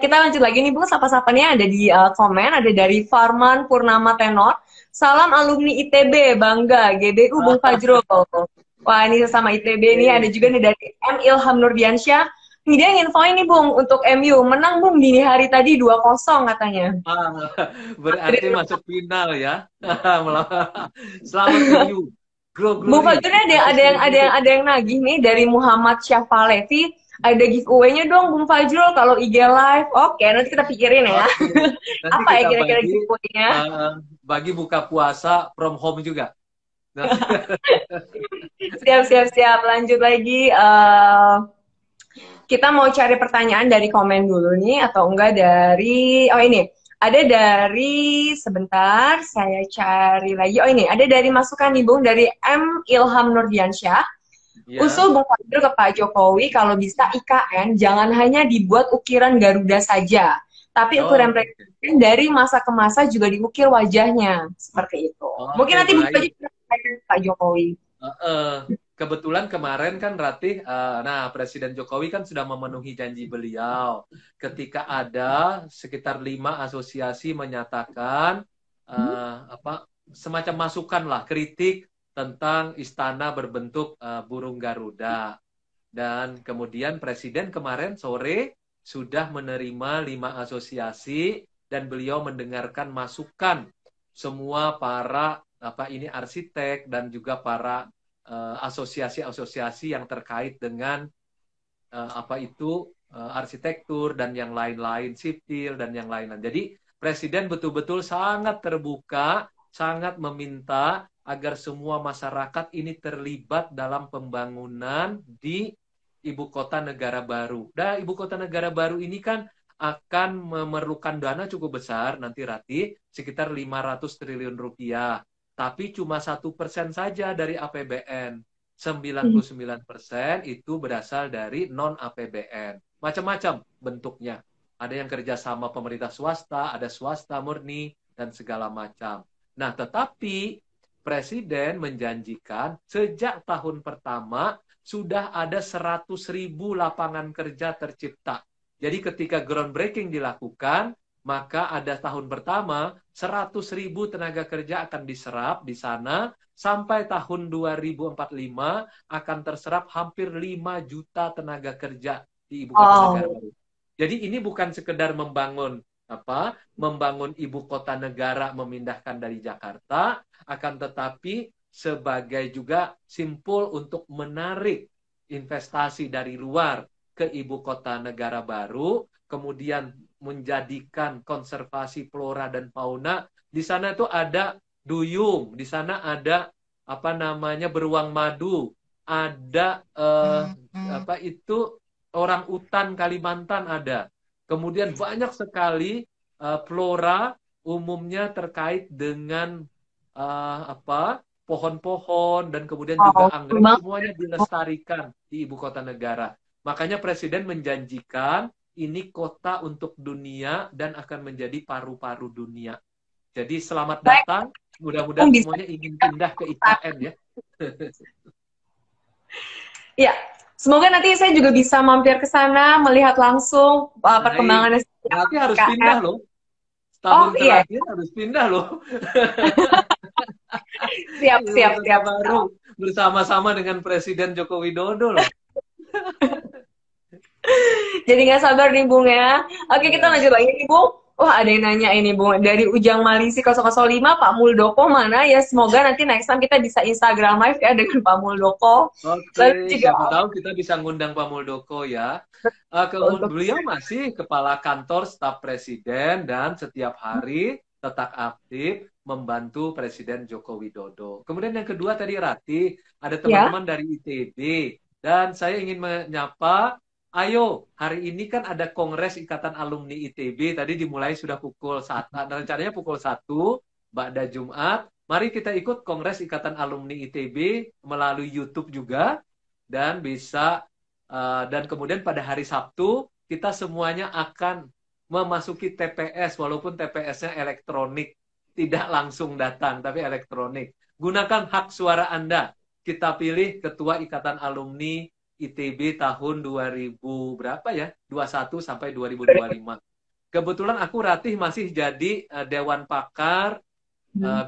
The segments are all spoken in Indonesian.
Kita lanjut lagi nih Bu, sapa-sapanya ada di komen, ada dari Farman Purnama Tenor. Salam alumni ITB, bangga, GBU Bung Fajrul. Wah ini sesama ITB nih, ada juga nih dari M. Ilham Nurdiansyah. Ini dia nginfoin nih Bung, untuk MU, menang Bung dini hari tadi 2-0 katanya. Berarti masuk final ya. Selamat MU. Grow Bung Glory. Fajrul ada yang nagih nih dari Muhammad Syafalevi. Ada giveaway-nya dong Bung Fajrul kalau IG live. Oke, nanti kita pikirin ya. Nanti Apa ya kita kira-kira giveaway-nya? bagi buka puasa from home juga. Nah. Siap. Lanjut lagi. Kita mau cari pertanyaan dari komen dulu nih, atau enggak dari... Oh ini, ada dari... Sebentar, saya cari lagi. Oh ini, ada dari masukan nih Bung, dari M. Ilham Nurdiansyah. Ya. Usul Bung Fajrul ke Pak Jokowi, kalau bisa IKN jangan hanya dibuat ukiran Garuda saja, tapi ukuran presiden dari masa ke masa juga diukir wajahnya, seperti itu. Mungkin nanti Bung Fajrul Pak Jokowi. Kebetulan kemarin kan Ratih, nah Presiden Jokowi kan sudah memenuhi janji beliau ketika ada sekitar 5 asosiasi menyatakan semacam masukan lah, kritik tentang istana berbentuk burung Garuda. Dan kemudian Presiden kemarin sore sudah menerima 5 asosiasi dan beliau mendengarkan masukan semua para arsitek dan juga para asosiasi-asosiasi yang terkait dengan arsitektur dan yang lain-lain, sipil dan yang lain-lain. Jadi Presiden betul-betul sangat terbuka, sangat meminta agar semua masyarakat ini terlibat dalam pembangunan di ibu kota negara baru. Dan ibu kota negara baru ini kan akan memerlukan dana cukup besar nanti Ratih, sekitar 500 triliun rupiah. Tapi cuma 1% saja dari APBN. 99% itu berasal dari non-APBN. Macam-macam bentuknya. Ada yang kerjasama pemerintah swasta, ada swasta murni, dan segala macam. Nah, tetapi Presiden menjanjikan sejak tahun pertama sudah ada 100.000 lapangan kerja tercipta. Jadi ketika groundbreaking dilakukan, maka ada tahun pertama 100.000 tenaga kerja akan diserap di sana, sampai tahun 2045 akan terserap hampir 5 juta tenaga kerja di ibu kota negara baru. Jadi ini bukan sekedar membangun ibu kota negara memindahkan dari Jakarta, akan tetapi sebagai juga simpul untuk menarik investasi dari luar ke ibu kota negara baru, kemudian menjadikan konservasi flora dan fauna. Di sana tuh ada duyung, di sana ada beruang madu, ada orang utan Kalimantan ada. Kemudian banyak sekali flora umumnya terkait dengan pohon-pohon dan kemudian juga anggrek, semuanya dilestarikan di ibu kota negara. Makanya Presiden menjanjikan ini kota untuk dunia dan akan menjadi paru-paru dunia. Jadi selamat datang, mudah-mudahan semuanya ingin pindah ke IKN ya. Ya, semoga nanti saya juga bisa mampir ke sana melihat langsung perkembangannya. Nanti harus pindah loh. Tahun terakhir harus pindah loh. Siap. Baru bersama-sama dengan Presiden Joko Widodo loh. Jadi nggak sabar nih Bung ya. Oke, kita lanjut lagi nih Bung. Wah, ada yang nanya ini Bung, dari Ujang Malisi 005, Pak Muldoko mana ya? Semoga nanti next time kita bisa Instagram live ya dengan Pak Muldoko. Oke, siapa tahu kita bisa ngundang Pak Muldoko ya. Beliau masih kepala kantor staf presiden dan setiap hari tetap aktif membantu Presiden Joko Widodo. Kemudian yang kedua tadi Rati, ada teman-teman dari ITB. Dan saya ingin menyapa, ayo, hari ini kan ada Kongres Ikatan Alumni ITB, tadi dimulai sudah pukul 1, rencananya pukul 1, Ba'da Jumat. Mari kita ikut Kongres Ikatan Alumni ITB melalui YouTube juga, dan bisa Dan kemudian pada hari Sabtu kita semuanya akan memasuki TPS, walaupun TPS-nya elektronik, tidak langsung datang, tapi elektronik. Gunakan hak suara Anda. Kita pilih Ketua Ikatan Alumni ITB tahun 2000 berapa ya? 21 sampai 2025. Kebetulan aku Ratih masih jadi Dewan Pakar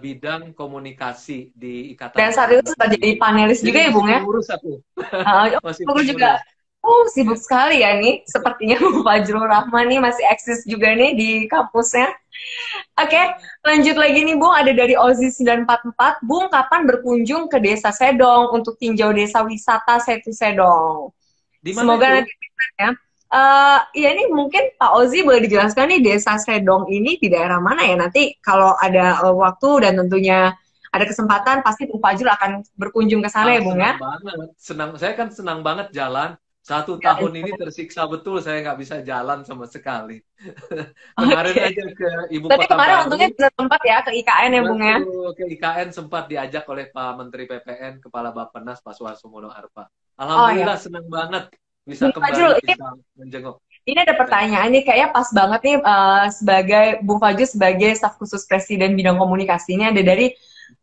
bidang komunikasi di Ikatan Dan saat itu Alumni sempat jadi ITB. panelis Jadi juga ya, masih Bung ya? pengurus aku. Masih Aku juga, pengurus. sibuk sekali ya nih. Sepertinya Bung Fajrul Rahman nih masih eksis juga nih di kampusnya. Oke, lanjut lagi nih Bung, ada dari Ozi 944. Bung, kapan berkunjung ke Desa Sedong untuk tinjau desa wisata Setu Sedong? Di mana Semoga itu? nanti bisa ya. Ya ini mungkin Pak Ozi boleh dijelaskan nih Desa Sedong ini di daerah mana ya? Nanti kalau ada waktu dan tentunya ada kesempatan pasti Bung Fajrul akan berkunjung ke sana ya Bung ya. Senang banget. Saya kan senang banget jalan. 1 tahun Ya, ini tersiksa betul, saya nggak bisa jalan sama sekali. Kemarin oke. aja ke ibu Tapi kota kemarin untungnya baru, bisa tempat ya ke IKN ya Bung ya. betul, ke IKN sempat diajak oleh Pak Menteri PPN, Kepala Bappenas, Pak Suharsomono Arfa. Oh ya, Alhamdulillah senang banget bisa Bung Fajrul, kembali, bisa menjenguk. ini ada pertanyaan nih kayaknya pas banget nih sebagai Bung Fajrul sebagai staf khusus Presiden bidang komunikasi ini ada dari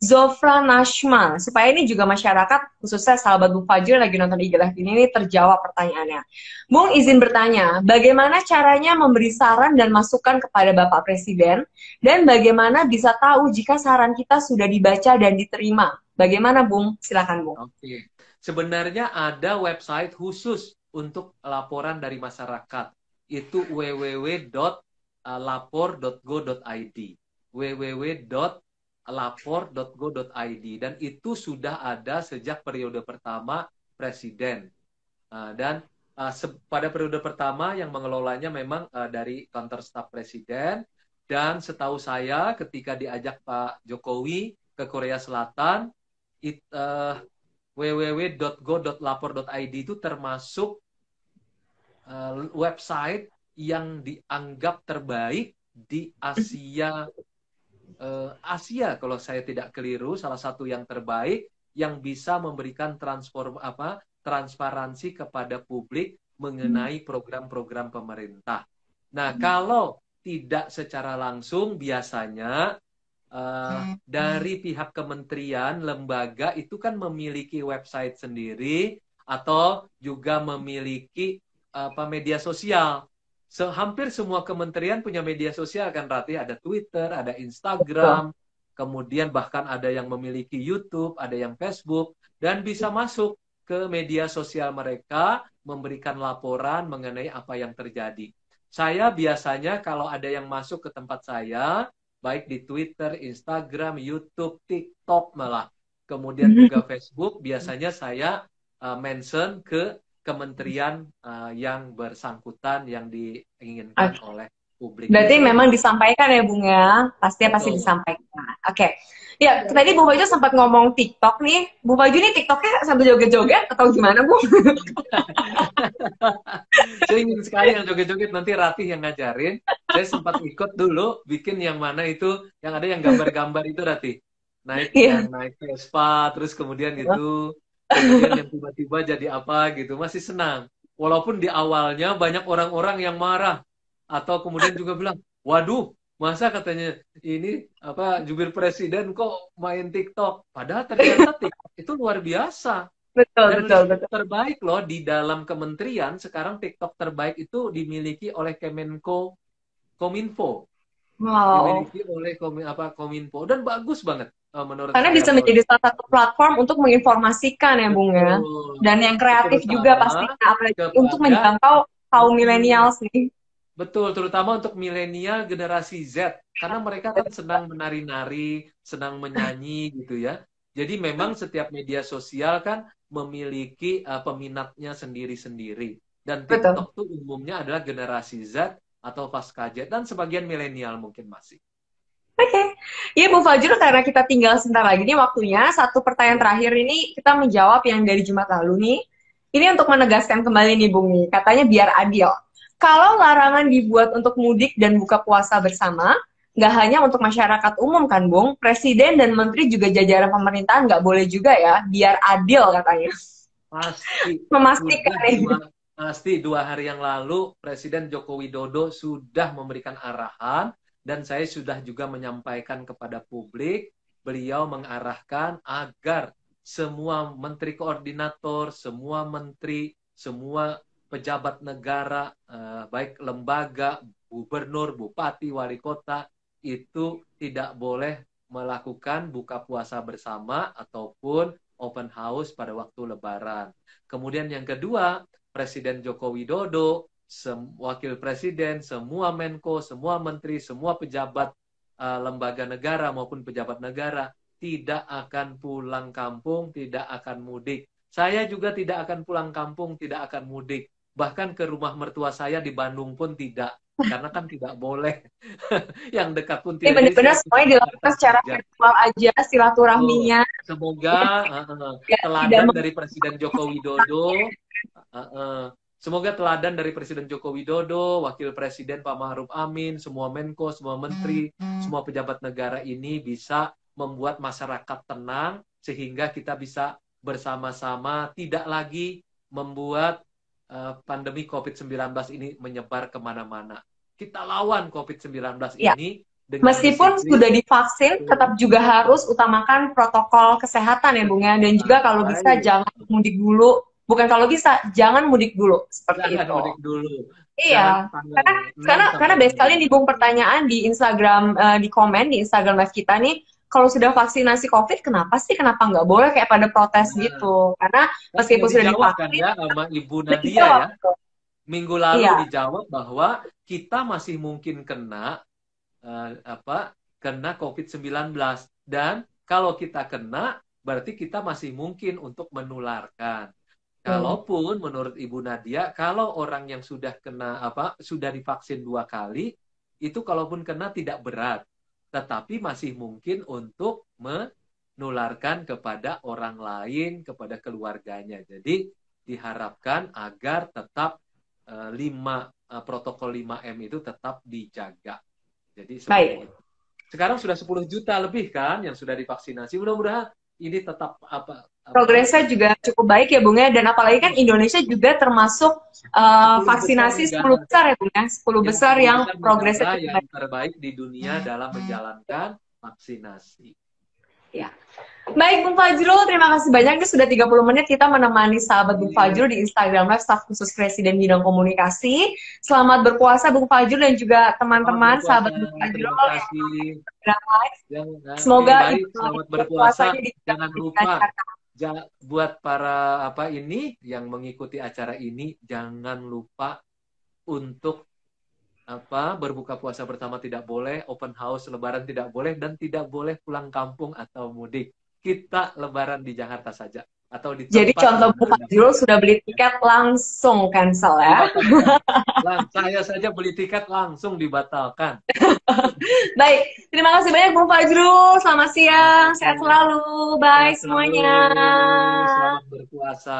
Zofra Nashma, supaya ini juga masyarakat khususnya sahabat Bung Fajrul lagi nonton IG Live ini terjawab pertanyaannya. Bung izin bertanya, bagaimana caranya memberi saran dan masukan kepada Bapak Presiden dan bagaimana bisa tahu jika saran kita sudah dibaca dan diterima? Bagaimana Bung? Silakan Bung. Oke. Sebenarnya ada website khusus untuk laporan dari masyarakat. Itu www.lapor.go.id. www.lapor.go.id. Dan itu sudah ada sejak periode pertama Presiden. Dan pada periode pertama yang mengelolanya memang dari kantor staf Presiden. Dan setahu saya ketika diajak Pak Jokowi ke Korea Selatan, www.go.lapor.id itu termasuk website yang dianggap terbaik di Asia. Asia kalau saya tidak keliru, salah satu yang terbaik yang bisa memberikan transparansi kepada publik mengenai program-program pemerintah. Nah, kalau tidak secara langsung biasanya dari pihak kementerian, lembaga itu kan memiliki website sendiri atau juga memiliki media sosial. Hampir semua kementerian punya media sosial kan, Rati. Ada Twitter, ada Instagram, kemudian bahkan ada yang memiliki YouTube, ada yang Facebook, dan bisa masuk ke media sosial mereka, memberikan laporan mengenai apa yang terjadi. Saya biasanya kalau ada yang masuk ke tempat saya, baik di Twitter, Instagram, YouTube, TikTok malah. Kemudian juga Facebook, biasanya saya mention ke kementerian yang bersangkutan, yang diinginkan oleh publik. Berarti Biasanya memang disampaikan ya Bung ya? Pasti disampaikan. Oke. Ya, tadi Bung Fajrul sempat ngomong TikTok nih. Bung Fajrul nih TikToknya sambil joget-joget atau gimana Bung? Saya ingin sekali yang joget-joget, nanti Ratih yang ngajarin. Saya sempat ikut dulu bikin yang mana itu, yang ada yang gambar-gambar itu Ratih. Yang naik Vespa, terus kemudian gitu, kemudian yang tiba-tiba jadi apa gitu, masih senang. Walaupun di awalnya banyak orang-orang yang marah, atau kemudian juga bilang, waduh, masa katanya ini jubir presiden kok main TikTok. Padahal ternyata TikTok itu luar biasa. Dan Betul. terbaik loh di dalam kementerian sekarang, TikTok terbaik itu dimiliki oleh Kominfo. Wow. Dimiliki oleh Kominfo, dan bagus banget menurut Karena saya. bisa menjadi salah satu platform untuk menginformasikan ya Bung ya. Dan yang kreatif juga pastinya, apalagi untuk menjangkau kaum milenial sih. Betul, terutama untuk milenial generasi Z. Karena mereka kan senang menari-nari, senang menyanyi gitu ya. Jadi memang setiap media sosial kan memiliki peminatnya sendiri-sendiri. Dan TikTok tuh umumnya adalah generasi Z atau pasca Z, dan sebagian milenial mungkin masih. Oke. Ya Bung Fajrul, karena kita tinggal sebentar lagi nih waktunya, satu pertanyaan terakhir ini kita menjawab yang dari Jumat lalu nih. Ini untuk menegaskan kembali nih Bung nih, katanya biar adil. Kalau larangan dibuat untuk mudik dan buka puasa bersama, nggak hanya untuk masyarakat umum kan Bung, Presiden dan Menteri juga jajaran pemerintahan nggak boleh juga ya, biar adil katanya. Pasti Memastikan sudah ya. pasti 2 hari yang lalu Presiden Joko Widodo sudah memberikan arahan dan saya sudah juga menyampaikan kepada publik, beliau mengarahkan agar semua menteri koordinator, semua menteri, semua pejabat negara, baik lembaga, gubernur, bupati, wali kota itu tidak boleh melakukan buka puasa bersama ataupun open house pada waktu Lebaran. Kemudian yang kedua, Presiden Joko Widodo, Wakil Presiden, semua Menko, semua Menteri, semua pejabat lembaga negara maupun pejabat negara tidak akan pulang kampung, tidak akan mudik. Saya juga tidak akan pulang kampung, tidak akan mudik. Bahkan ke rumah mertua saya di Bandung pun tidak. Karena kan tidak boleh. Yang dekat pun Ini tidak. Jadi benar-benar saya di semuanya dilakukan Jakarta secara saja. virtual aja, Oh, silaturahminya. semoga Tidak teladan dari Presiden Joko Widodo, semoga teladan dari Presiden Joko Widodo, Wakil Presiden Pak Ma'ruf Amin, semua Menko, semua Menteri, semua pejabat negara ini bisa membuat masyarakat tenang sehingga kita bisa bersama-sama tidak lagi membuat pandemi COVID-19 ini menyebar kemana-mana. Kita lawan COVID-19 ya. ini dengan Meskipun disiplin. sudah divaksin, tetap juga harus utamakan protokol kesehatan ya Bung ya. Dan juga kalau bisa Baik. jangan mudik dulu. Bukan kalau bisa, jangan mudik dulu. Seperti Jangan itu. mudik dulu. Jangan Iya, tanggal 6 karena sampai banyak sekali 9. nih Bung pertanyaan di Instagram, di komen di Instagram live kita nih, kalau sudah vaksinasi COVID, kenapa nggak boleh kayak pada protes Nah, gitu? Karena kan sudah meskipun sudah dijawab kan divaksin, ya sama Ibu udah Nadia dijawab ya. tuh. Minggu lalu Iya, dijawab bahwa kita masih mungkin kena kena COVID-19 dan kalau kita kena berarti kita masih mungkin untuk menularkan. betul. Kalaupun menurut Ibu Nadia, kalau orang yang sudah kena sudah divaksin 2 kali, itu kalaupun kena tidak berat, tetapi masih mungkin untuk menularkan kepada orang lain, kepada keluarganya. Jadi diharapkan agar tetap protokol 5M itu tetap dijaga. Jadi seperti Baik. itu. Sekarang sudah 10 juta lebih kan yang sudah divaksinasi. Mudah-mudahan ini tetap Progresnya juga cukup baik ya Bung ya, dan apalagi kan Indonesia juga termasuk 10 besar vaksinasi 10 negara besar ya Bung ya, 10 yang besar 10 yang besar progresnya negara cukup yang baik. terbaik di dunia dalam menjalankan vaksinasi. Ya. Baik Bung Fajrul, terima kasih banyak. Ini sudah 30 menit kita menemani sahabat Bung Fajrul di Instagram Live staf khusus Presiden Bidang Komunikasi. Selamat berpuasa Bung Fajrul dan juga Selamat teman-teman berpuasa. sahabat Bung Fajrul Terima yang kasih. live. Semoga Semoga baik, selamat berpuasa. di Jangan lupa buat para ini yang mengikuti acara ini, jangan lupa untuk berbuka puasa pertama tidak boleh, open house lebaran tidak boleh, dan tidak boleh pulang kampung atau mudik. Kita lebaran di Jakarta saja atau di Jadi tempat contoh yang Bung Anda Fajrul sudah beli tiket langsung cancel ya. saya saja beli tiket langsung dibatalkan. Baik, terima kasih banyak Bung Fajrul. Selamat siang, sehat selalu. Bye Sehat selalu. semuanya. Selamat berpuasa.